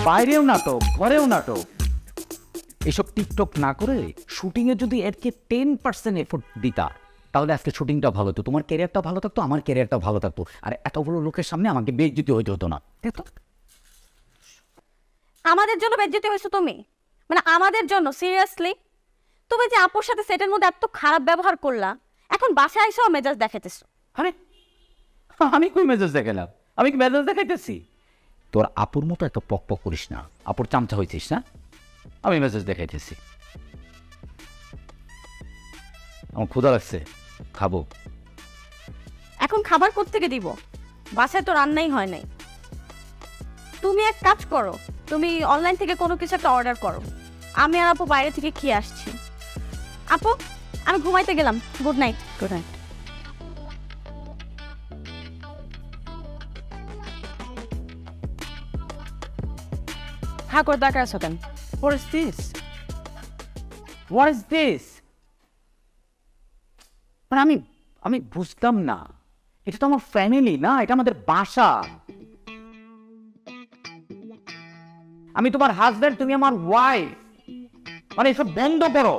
বাইরেও নাটক, ঘরেও নাটক। এসব টিকটক না করে শুটিংয়ে যদি এরকে 10% এফোর্ট দিতা, তাহলে আজকে শুটিংটা ভালো হতো, তোমার ক্যারিয়ারটা ভালো থাকতো, আমার ক্যারিয়ারটা ভালো থাকতো, আর এতগুলো লোকের সামনে আমাকে বেইজ্জতি হইতে হতো না। আমাদের জন্য বেইজ্জতি হয়েছো তুমি? মানে আমাদের জন্য? সিরিয়াসলি? তুমি যে আপুর সাথে সেটের মধ্যে এত খারাপ ব্যবহার করলা, এখন বাসায় এসেও মেজাজ দেখাইতেছো। আরে আমি কই মেজাজ দেখালাম? আমি কি মেজাজ দেখাইতেছি? তোর আপুর মতো এত পক পক করিস না, আপুর চামচা হইছিস না। আমি মেজাজ দেখাইতেছি। আমার ক্ষুধা লাগছে, খাবো। এখন খাবার কোত্থেকে দিব? বাসায় তো রান্নাই হয় নাই। তুমি এক কাজ করো, তুমি অনলাইন থেকে কোনো কিছু একটা অর্ডার করো, আমি আর আপু বাইরে থেকে খেয়ে আসছি। আপু আমি ঘুমাইতে গেলাম, গুড নাইট। Good night. হ্যাঁ করে তাকায় আছো কেন? What is this? What is this? মানে আমি বুঝতাম না, এটা তো আমার ফ্যামিলি না, এটা আমাদের বাসা। আমি তোমার হাজবেন্ড, তুমি আমার ওয়াইফ। মানে এসব বন্ধ করো।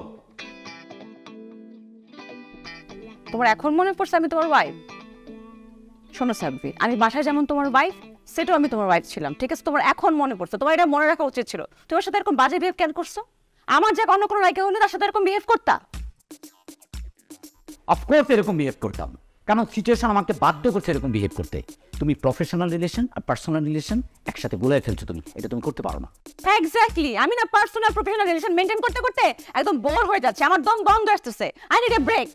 তোমার এখন মনে পড়ছে আমি তোমার ওয়াইফ? শোনো সাব্বির, আমি বাসায় যেমন তোমার ওয়াইফ, সেটাও আমি তোমার ওয়াইফ ছিলাম, ঠিক আছে? তোমার এখন মনে পড়ছে, তোমার এটা মনে রাখা উচিত ছিল। তোমার সাথে এরকম বাজে বিহেভ কেন করছো? আমার যে অন্য কোনো রাইকে হলে তার সাথে এরকম বিহেভ করতা? অফকোর্স এরকম বিহেভ করতাম, কারণ সিচুয়েশন আমাকে বাধ্য করছে এরকম বিহেভ করতে। তুমি প্রফেশনাল রিলেশন আর পার্সোনাল রিলেশন একসাথে গুলাই ফেলছো, তুমি এটা তুমি করতে পারো না। এক্স্যাক্টলি, আমি না পার্সোনাল প্রফেশনাল রিলেশন মেইনটেইন করতে করতে একদম বোর হয়ে যাচ্ছে, আমার দম বন্ধ আসতেছে। I need a break.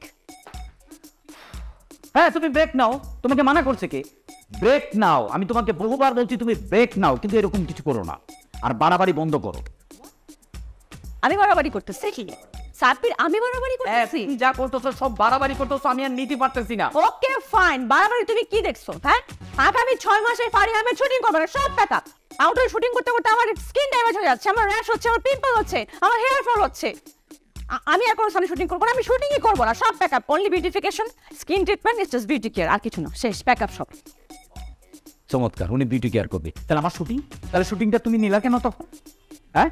হ্যাঁ তুমি ব্রেক নাও, তোমাকে মানা করছে কে? ব্রেক নাও, আমি তোমাকে বহুবার বলছি তুমি ব্রেক নাও, কিন্তু এরকম কিছু করো না, আর বাড়াবাড়ি বন্ধ করো। আমি বাড়াবাড়ি করতেছি কি সাব্বির? আমি বাড়াবাড়ি করতেছি? যা করতেছো সব বাড়াবাড়ি করতেছো, আমি আর নিতে পারতেছি না। ওকে ফাইন, বাড়াবাড়ি তুমি কি দেখছো? হ্যাঁ, আগামী 6 মাসে ফারিহামের শুটিং করবে না, সব প্যাকআপ। আউটডোর শুটিং করতে করতে আমার স্কিন ড্যামেজ হয়ে যাচ্ছে, আমার র্যাশ হচ্ছে, আমার পিম্পল হচ্ছে, আমার হেয়ার ফল হচ্ছে। আমি আর কোনো সামনে শুটিং করবো না, আমি শুটিংই করবো না, সব pack up. Only beautification, skin treatment, it's just beauty care, আর কিছু না, শেষ, প্যাকআপ সব। চমৎকার, উনি বিউটি কেয়ার করবে। তাহলে আমার শুটিং, তাহলে শুটিংটা তুমি নিলা কেন তখন? হ্যাঁ,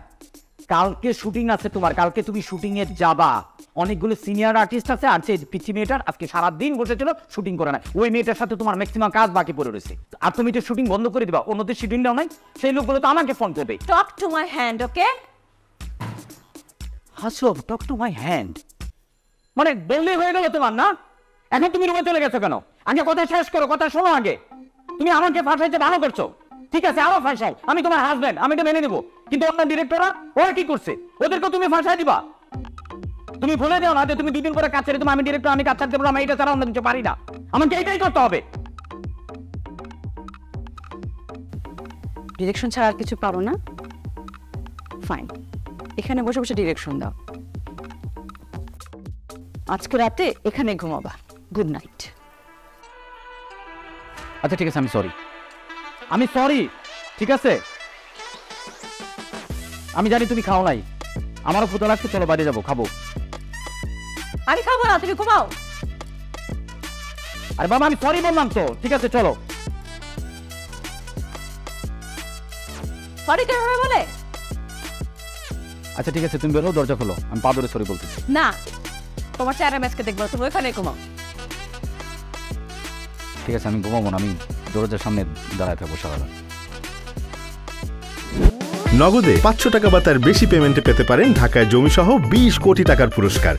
কালকে শুটিং আছে তোমার, কালকে তুমি শুটিং এ যাবা। অনেকগুলো সিনিয়র আর্টিস্ট আছে, আর সেই পিচি মেয়েটার আজকে সারাদিন বসেছিল শুটিং করে না, ওই মেয়েটার সাথে তোমার ম্যাক্সিমাম কাজ বাকি পড়ে রয়েছে, আর তুমি তো শুটিং বন্ধ করে দিবা। অন্যদের শিডিউল নাও নাই, সেই লোকগুলো তো আমাকে ফোন করবে। টক টু মাই হ্যান্ড, ওকে? হাসো, টক টু মাই হ্যান্ড মানে বললেই হয়ে গেল তোমার না? এখন তুমি রুমে চলে গেছো কেন? আগে কথা শেষ করো, কথা শোনো আগে। তুমি আমাকে ফাঁসাইতে ভালো করছো, ঠিক আছে, আরো ফাঁসাও, আমি তোমার হাজবেন্ড, আমি এটা মেনে নেবো, কিন্তু অন্য ডিরেক্টররা ওরা কি করছে? ওদেরকে তুমি ফাঁসাই দিবা? তুমি ভুলে যাও না যে তুমি 2 দিন পরে কাজ ছেড়ে, তুমি আমি ডিরেক্টর, আমি কাজ ছাড়তে পারবো, আমি এটা ছাড়া অন্য কিছু পারি না, আমাকে এইটাই করতে হবে। ডিরেকশন ছাড়া আর কিছু পারো না? ফাইন, এখানে বসে বসে ডিরেকশন দাও। আজকে রাতে এখানে ঘুমাবা। Good night. আচ্ছা ঠিক আছে, আমি সরি, আমি সরি, ঠিক আছে? আমি জানি তুমি খাও নাই, আমারও ক্ষুধা লাগছে, চলো বাইরে যাবো, খাবো। আমি খাবো না, তুমি ঘুমাও। আরে বাবা আমি সরি বললাম তো, ঠিক আছে চলো। সরি কেন বলে? আচ্ছা ঠিক আছে, তুমি বেরো, দরজা খোলো, আমি পা ধরে সরি বলতেছি। না, তোমার চেহারা ম্যাচকে দেখবো, তুমি ওখানে ঘুমাও। ঠিক আছে, আমি ঘুমাবো না, আমি দরজার সামনে দাঁড়ায় থাকবো সারাদিন। নগদে 500 টাকা বা তার বেশি পেমেন্টে পেতে পারেন ঢাকায় জমিসহ 20 কোটি টাকার পুরস্কার।